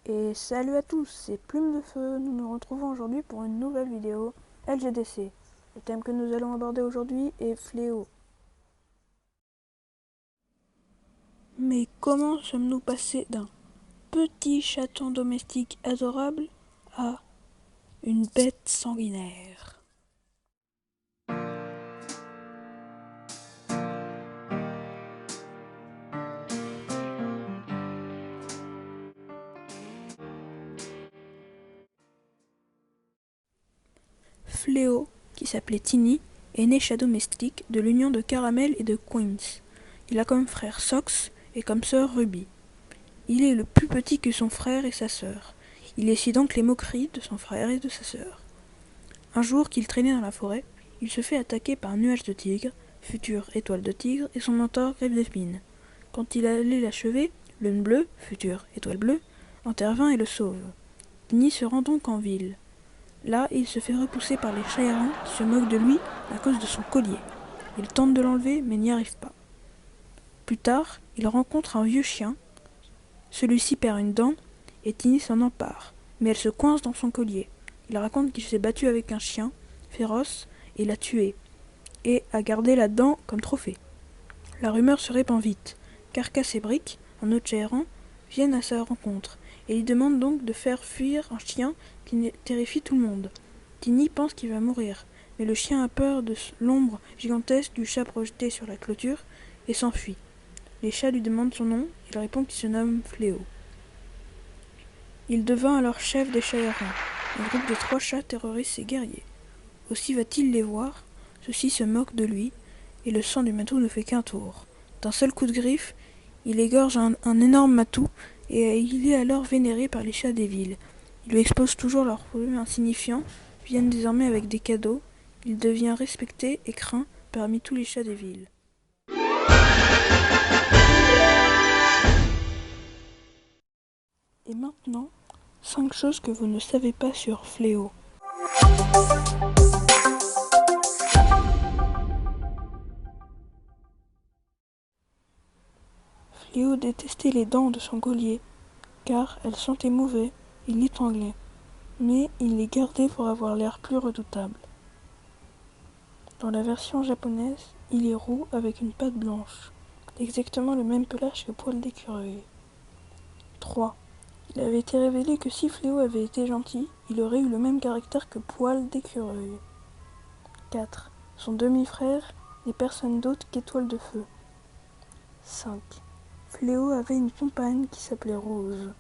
Et salut à tous, c'est Plume de Feu. Nous nous retrouvons aujourd'hui pour une nouvelle vidéo LGDC. Le thème que nous allons aborder aujourd'hui est Fléau. Mais comment sommes-nous passés d'un petit chaton domestique adorable à une bête sanguinaire? Fléau, qui s'appelait Tiny, est né chat domestique de l'union de Caramel et de Queens. Il a comme frère Sox et comme sœur Ruby. Il est le plus petit que son frère et sa sœur. Il essuie donc les moqueries de son frère et de sa sœur. Un jour qu'il traînait dans la forêt, il se fait attaquer par un nuage de tigres, future étoile de tigre, et son mentor Grève d'épines. Quand il allait l'achever, Lune bleue, future étoile bleue, intervint et le sauve. Tiny se rend donc en ville. Là, il se fait repousser par les chats errants qui se moquent de lui à cause de son collier. Il tente de l'enlever mais n'y arrive pas. Plus tard, il rencontre un vieux chien. Celui-ci perd une dent et Tiny s'en empare, mais elle se coince dans son collier. Il raconte qu'il s'est battu avec un chien féroce et l'a tué, et a gardé la dent comme trophée. La rumeur se répand vite. Carcasse et Brick, un autre chat errant, viennent à sa rencontre, et lui demandent donc de faire fuir un chien qui terrifie tout le monde. Tiny pense qu'il va mourir, mais le chien a peur de l'ombre gigantesque du chat projeté sur la clôture et s'enfuit. Les chats lui demandent son nom, il répond qu'il se nomme Fléau. Il devint alors chef des chats errants. Un groupe de 3 chats terrorise ses guerriers. Aussi va-t-il les voir, ceux-ci se moquent de lui, et le sang du matou ne fait qu'un tour. D'un seul coup de griffe, il égorge un énorme matou, et il est alors vénéré par les chats des villes. Il lui expose toujours leurs problèmes insignifiants, viennent désormais avec des cadeaux, il devient respecté et craint parmi tous les chats des villes. Et maintenant, 5 choses que vous ne savez pas sur Fléau. Fléau détestait les dents de son collier, car elles sentaient mauvais, il l'étranglait, mais il les gardait pour avoir l'air plus redoutable. Dans la version japonaise, il est roux avec une patte blanche, exactement le même pelage que Poil d'écureuil. 3. Il avait été révélé que si Fléau avait été gentil, il aurait eu le même caractère que Poil d'écureuil. 4. Son demi-frère n'est personne d'autre qu'Étoile de Feu. 5. Fléau avait une compagne qui s'appelait Rose.